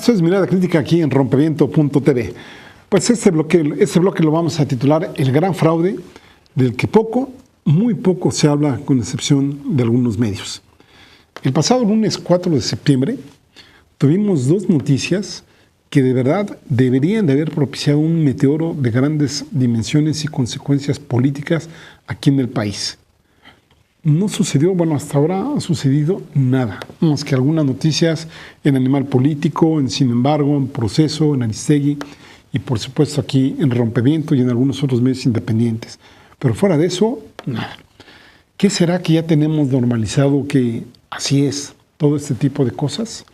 Esto es Mirada Crítica aquí en Rompeviento.tv. Pues este bloque lo vamos a titular El Gran Fraude, del que muy poco se habla, con excepción de algunos medios. El pasado lunes 4 de septiembre tuvimos dos noticias que de verdad deberían de haber propiciado un meteoro de grandes dimensiones y consecuencias políticas aquí en el país. No sucedió, hasta ahora ha sucedido nada, más que algunas noticias en Animal Político, en Sin Embargo, en Proceso, en Aristegui y por supuesto aquí en Rompeviento y en algunos otros medios independientes. Pero fuera de eso, nada. ¿Qué será que ya tenemos normalizado que así es todo este tipo de cosas?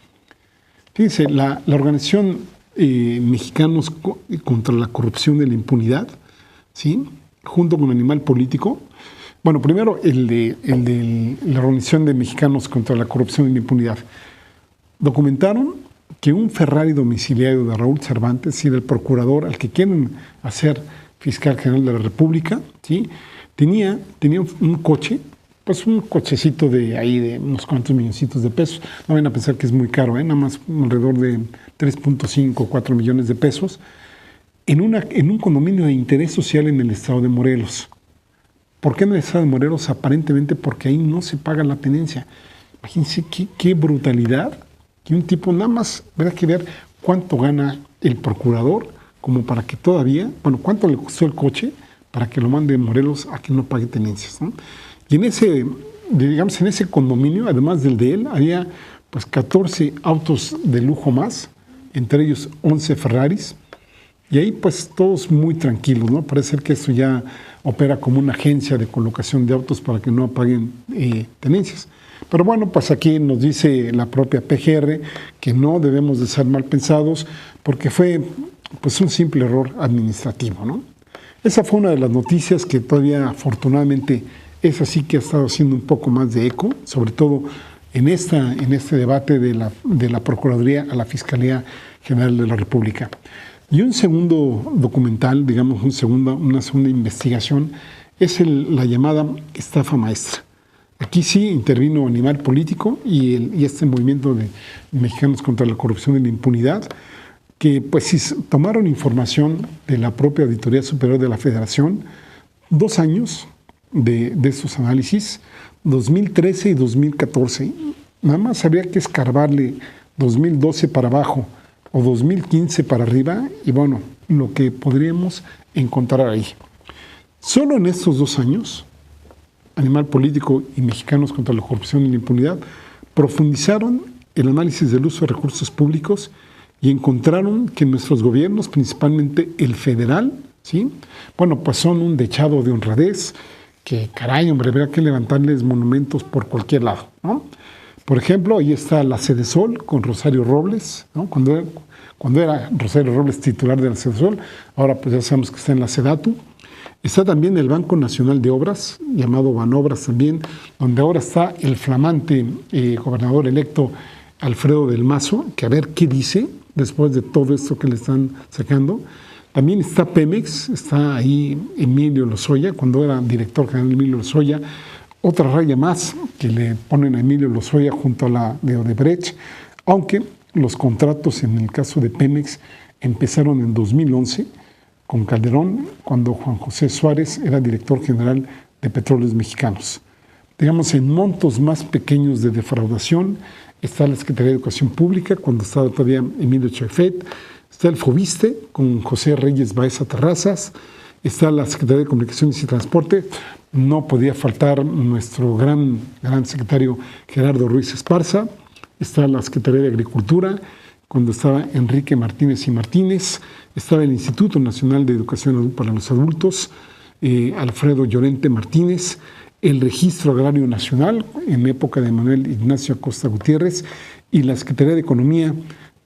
Fíjense, la organización Mexicanos contra la Corrupción y la Impunidad, ¿sí?, junto con Animal Político. Bueno, primero el de la Organización de Mexicanos contra la Corrupción y la Impunidad. Documentaron que un Ferrari domiciliario de Raúl Cervantes, y del procurador al que quieren hacer fiscal general de la República, ¿sí?, tenía un coche, pues un cochecito de unos cuantos milloncitos de pesos. No vayan a pensar que es muy caro, nada más alrededor de 3.5 o 4 millones de pesos, en un condominio de interés social en el estado de Morelos. ¿Por qué en el estado de Morelos? Aparentemente porque ahí no se paga la tenencia. Imagínense qué brutalidad, que un tipo nada más verá que ver cuánto gana el procurador, como para que todavía, cuánto le costó el coche para que lo mande de Morelos a que no pague tenencias, ¿no? Y en ese condominio, además del de él, había pues 14 autos de lujo más, entre ellos 11 Ferraris, y ahí pues todos muy tranquilos, ¿no? Parece ser que esto ya opera como una agencia de colocación de autos para que no paguen tenencias. Pero pues aquí nos dice la propia PGR que no debemos de ser mal pensados porque fue pues un simple error administrativo, ¿no? Esa fue una de las noticias que todavía afortunadamente es así, que ha estado haciendo un poco más de eco, sobre todo en este debate de la Procuraduría a la Fiscalía General de la República. Y un segundo documental, digamos una segunda investigación, es la llamada estafa maestra. Aquí sí intervino Animal Político y este movimiento de Mexicanos contra la Corrupción y la Impunidad, que pues sí tomaron información de la propia Auditoría Superior de la Federación, 2 años de estos análisis, 2013 y 2014. Nada más habría que escarbarle 2012 para abajo o 2015 para arriba, y lo que podríamos encontrar ahí. Solo en estos 2 años, Animal Político y Mexicanos contra la Corrupción y la Impunidad profundizaron el análisis del uso de recursos públicos y encontraron que nuestros gobiernos, principalmente el federal, ¿sí?, pues son un dechado de honradez, que caray, hombre, habría que levantarles monumentos por cualquier lado, ¿no? Por ejemplo, ahí está la Sedesol con Rosario Robles, ¿no? Cuando era Rosario Robles titular de la Sedesol, ahora pues ya sabemos que está en la Sedatu. Está también el Banco Nacional de Obras, llamado Banobras también, donde ahora está el flamante gobernador electo Alfredo del Mazo, que a ver qué dice después de todo esto que le están sacando. También está Pemex, está ahí Emilio Lozoya, cuando era director general Emilio Lozoya, otra raya más que le ponen a Emilio Lozoya junto a la de Odebrecht, aunque los contratos en el caso de Pemex empezaron en 2011 con Calderón, cuando Juan José Suárez era director general de Petróleos Mexicanos. Digamos, en montos más pequeños de defraudación está la Secretaría de Educación Pública, cuando estaba todavía Emilio Chefet, está el Fobiste con José Reyes Baeza Terrazas, está la Secretaría de Comunicaciones y Transporte, no podía faltar nuestro gran secretario Gerardo Ruiz Esparza, está la Secretaría de Agricultura, cuando estaba Enrique Martínez y Martínez, estaba el Instituto Nacional de Educación para los Adultos, Alfredo Llorente Martínez, el Registro Agrario Nacional en época de Manuel Ignacio Acosta Gutiérrez, y la Secretaría de Economía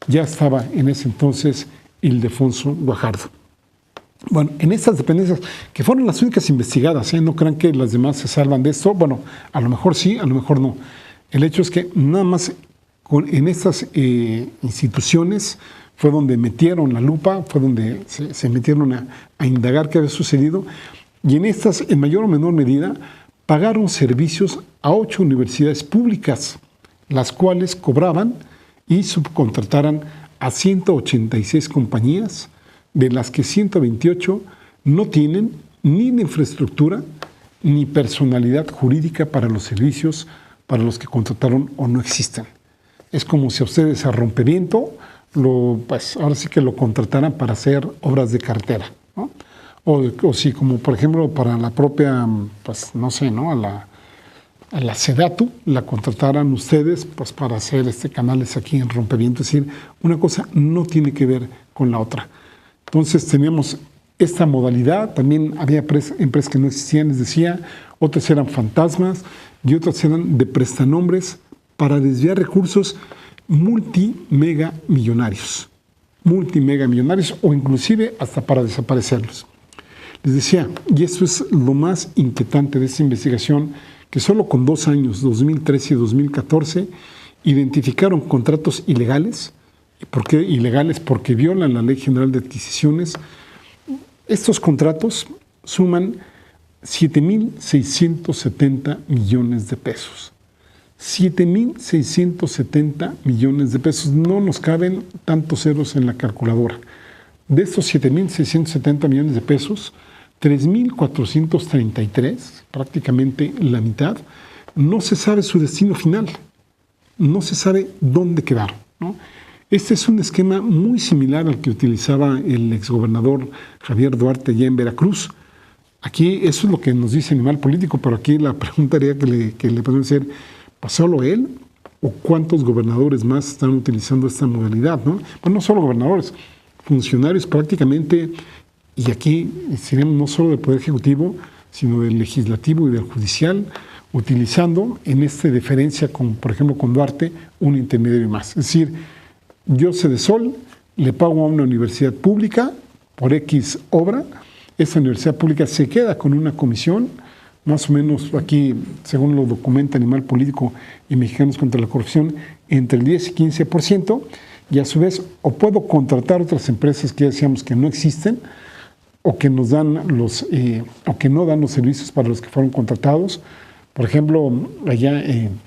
ya estaba en ese entonces Ildefonso Guajardo. En estas dependencias, que fueron las únicas investigadas, no crean que las demás se salvan de esto, a lo mejor sí, a lo mejor no. El hecho es que nada más en estas instituciones fue donde metieron la lupa, fue donde se metieron a indagar qué había sucedido, y en estas, en mayor o menor medida, pagaron servicios a 8 universidades públicas, las cuales cobraban y subcontrataran a 186 compañías, de las que 128 no tienen ni la infraestructura ni personalidad jurídica para los servicios para los que contrataron o no existen. Es como si a ustedes a rompeviento, pues ahora sí que lo contrataran para hacer obras de carretera, ¿no? O si como por ejemplo para la propia, pues no sé, ¿no? A la Sedatu la contrataran ustedes pues para hacer canales aquí en rompeviento. Es decir, una cosa no tiene que ver con la otra. Entonces teníamos esta modalidad, también había empresas que no existían, les decía, otras eran fantasmas y otras eran de prestanombres para desviar recursos multimega millonarios o inclusive hasta para desaparecerlos. Les decía, y esto es lo más inquietante de esta investigación, que solo con 2 años, 2013 y 2014, identificaron contratos ilegales. ¿Por qué ilegales? Porque violan la Ley General de Adquisiciones. Estos contratos suman 7,670 millones de pesos. 7,670 millones de pesos. No nos caben tantos ceros en la calculadora. De estos 7,670 millones de pesos, 3,433, prácticamente la mitad, no se sabe su destino final. No se sabe dónde quedaron, ¿no? Este es un esquema muy similar al que utilizaba el exgobernador Javier Duarte allá en Veracruz. Aquí eso es lo que nos dice Animal Político, pero aquí la pregunta haría que le podemos hacer, ¿pues solo él o cuántos gobernadores más están utilizando esta modalidad, ¿no? Pues no solo gobernadores, funcionarios prácticamente, y aquí seríamos no solo del Poder Ejecutivo, sino del Legislativo y del Judicial, utilizando en deferencia, por ejemplo, con Duarte, un intermediario más. Es decir, yo Sedesol le pago a una universidad pública por X obra, esa universidad pública se queda con una comisión, más o menos aquí, según lo documenta Animal Político y Mexicanos contra la Corrupción, entre el 10 y 15%, y a su vez o puedo contratar otras empresas que ya decíamos que no existen, o que nos dan o que no dan los servicios para los que fueron contratados. Por ejemplo, allá en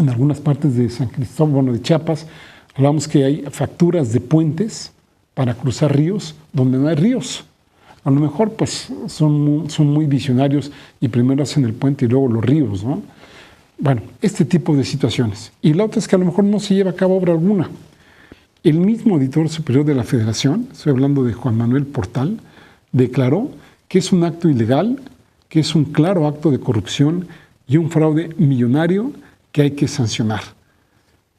algunas partes de San Cristóbal, de Chiapas, hablamos que hay facturas de puentes para cruzar ríos donde no hay ríos. A lo mejor pues son muy visionarios y primero hacen el puente y luego los ríos, ¿no? Bueno, este tipo de situaciones. Y la otra es que a lo mejor no se lleva a cabo obra alguna. El mismo auditor superior de la Federación, estoy hablando de Juan Manuel Portal, declaró que es un acto ilegal, que es un claro acto de corrupción y un fraude millonario que hay que sancionar.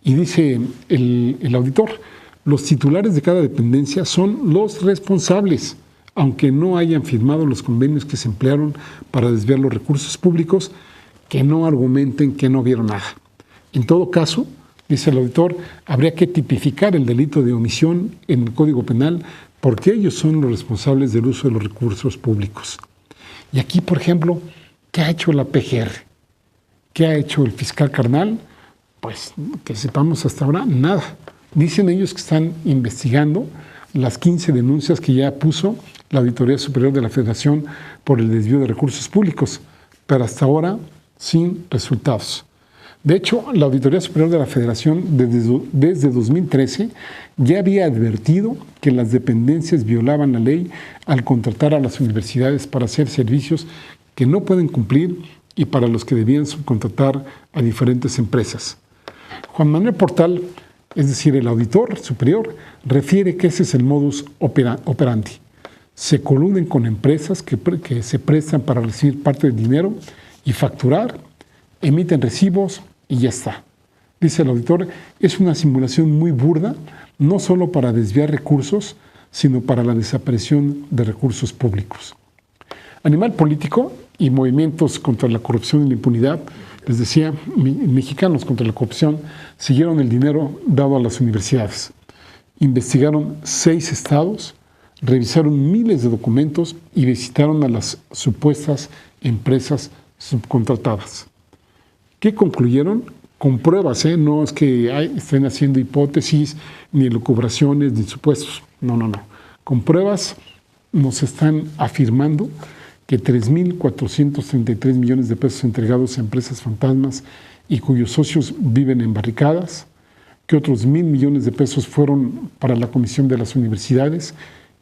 Y dice el auditor, los titulares de cada dependencia son los responsables, aunque no hayan firmado los convenios que se emplearon para desviar los recursos públicos, que no argumenten que no vieron nada. En todo caso, dice el auditor, habría que tipificar el delito de omisión en el Código Penal porque ellos son los responsables del uso de los recursos públicos. Y aquí, por ejemplo, ¿qué ha hecho la PGR? ¿Qué ha hecho el fiscal carnal? Pues que sepamos hasta ahora, nada. Dicen ellos que están investigando las 15 denuncias que ya puso la Auditoría Superior de la Federación por el desvío de recursos públicos, pero hasta ahora sin resultados. De hecho, la Auditoría Superior de la Federación desde 2013 ya había advertido que las dependencias violaban la ley al contratar a las universidades para hacer servicios que no pueden cumplir y para los que debían subcontratar a diferentes empresas. Juan Manuel Portal, es decir, el auditor superior, refiere que ese es el modus operandi. Se coluden con empresas que se prestan para recibir parte del dinero y facturar, emiten recibos y ya está. Dice el auditor, es una simulación muy burda, no solo para desviar recursos, sino para la desaparición de recursos públicos. Animal Político y movimientos contra la corrupción y la impunidad, les decía, Mexicanos contra la Corrupción, siguieron el dinero dado a las universidades. Investigaron 6 estados, revisaron miles de documentos y visitaron a las supuestas empresas subcontratadas. ¿Qué concluyeron? Con pruebas, no es que estén haciendo hipótesis, ni elucubraciones, ni supuestos. No. Con pruebas nos están afirmando que 3,433 millones de pesos entregados a empresas fantasmas y cuyos socios viven en barricadas, que otros 1,000 millones de pesos fueron para la Comisión de las Universidades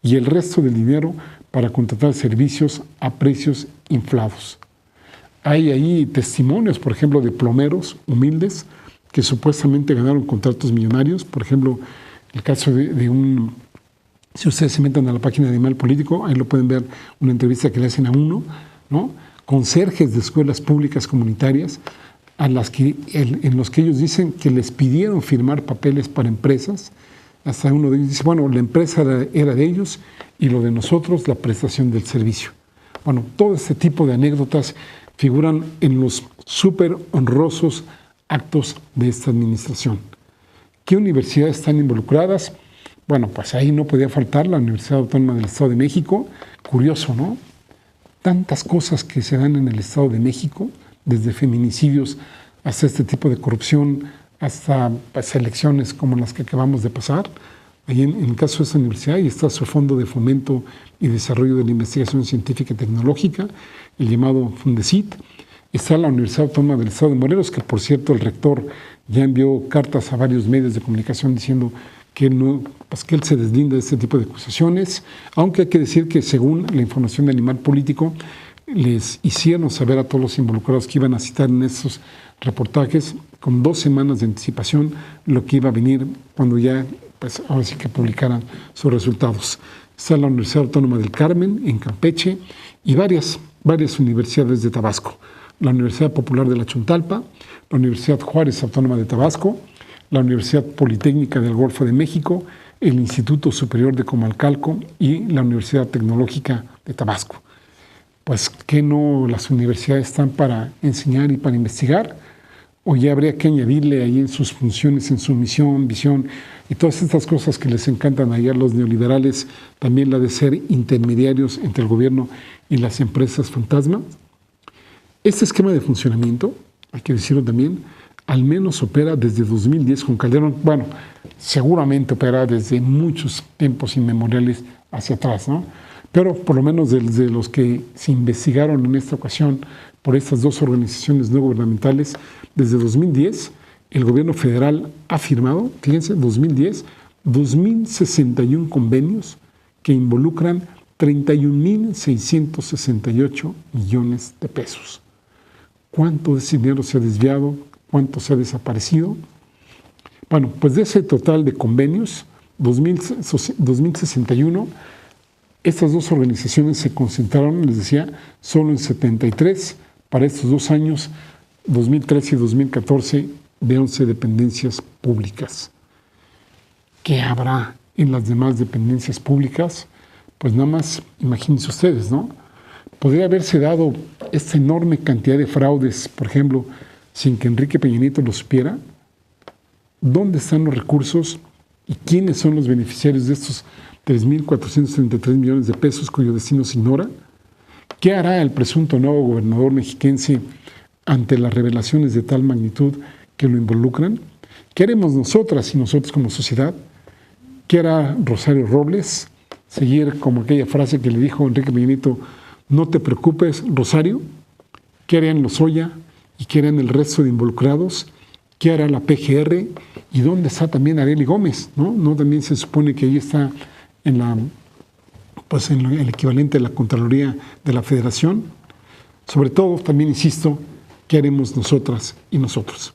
y el resto del dinero para contratar servicios a precios inflados. Hay ahí testimonios, por ejemplo, de plomeros humildes que supuestamente ganaron contratos millonarios. Por ejemplo, el caso de un... Si ustedes se meten a la página de Animal Político, ahí lo pueden ver, una entrevista que le hacen a uno, ¿no? Conserjes de escuelas públicas comunitarias en los que ellos dicen que les pidieron firmar papeles para empresas. Hasta uno de ellos dice, bueno, la empresa era de ellos y lo de nosotros, la prestación del servicio. Bueno, todo este tipo de anécdotas figuran en los súper honrosos actos de esta administración. ¿Qué universidades están involucradas? Bueno, pues ahí no podía faltar la Universidad Autónoma del Estado de México. Curioso, ¿no? Tantas cosas que se dan en el Estado de México, desde feminicidios hasta este tipo de corrupción, hasta pues, elecciones como las que acabamos de pasar. Ahí en el caso de esta universidad, ahí está su Fondo de Fomento y Desarrollo de la Investigación Científica y Tecnológica, el llamado Fundecit. Está la Universidad Autónoma del Estado de Morelos, que por cierto el rector ya envió cartas a varios medios de comunicación diciendo que, no, pues que él se deslinda de este tipo de acusaciones, aunque hay que decir que según la información de Animal Político, les hicieron saber a todos los involucrados que iban a citar en estos reportajes con 2 semanas de anticipación lo que iba a venir cuando ya, pues ahora sí que publicaran sus resultados. Está la Universidad Autónoma del Carmen, en Campeche, y varias universidades de Tabasco. La Universidad Popular de la Chontalpa, la Universidad Juárez Autónoma de Tabasco, la Universidad Politécnica del Golfo de México, el Instituto Superior de Comalcalco y la Universidad Tecnológica de Tabasco. Pues que no las universidades están para enseñar y para investigar, o ya habría que añadirle ahí en sus funciones, en su misión, visión y todas estas cosas que les encantan ahí a los neoliberales, también la de ser intermediarios entre el gobierno y las empresas fantasma. Este esquema de funcionamiento, hay que decirlo también, al menos opera desde 2010 con Calderón. Bueno, seguramente opera desde muchos tiempos inmemoriales hacia atrás, ¿no? Pero por lo menos desde los que se investigaron en esta ocasión por estas 2 organizaciones no gubernamentales, desde 2010 el gobierno federal ha firmado, fíjense, 2010, 2,061 convenios que involucran 31,668 millones de pesos. ¿Cuánto de ese dinero se ha desviado? ¿Cuánto se ha desaparecido? Bueno, pues de ese total de convenios, 2,061, estas 2 organizaciones se concentraron, les decía, solo en 73 para estos 2 años, 2013 y 2014, de 11 dependencias públicas. ¿Qué habrá en las demás dependencias públicas? Pues nada más, imagínense ustedes, ¿no? Podría haberse dado esta enorme cantidad de fraudes, por ejemplo, sin que Enrique Peña Nieto lo supiera. ¿Dónde están los recursos y quiénes son los beneficiarios de estos 3,433 millones de pesos cuyo destino se ignora? ¿Qué hará el presunto nuevo gobernador mexiquense ante las revelaciones de tal magnitud que lo involucran? ¿Qué haremos nosotras y nosotros como sociedad? ¿Qué hará Rosario Robles? Seguir como aquella frase que le dijo Enrique Peña Nieto: no te preocupes, Rosario. ¿Qué harían Lozoya? ¿Y qué harán el resto de involucrados? ¿Qué hará la PGR? ¿Y dónde está también Arely Gómez? ¿No también se supone que ahí está en el equivalente a la Contraloría de la Federación? Sobre todo, también insisto, ¿qué haremos nosotras y nosotros?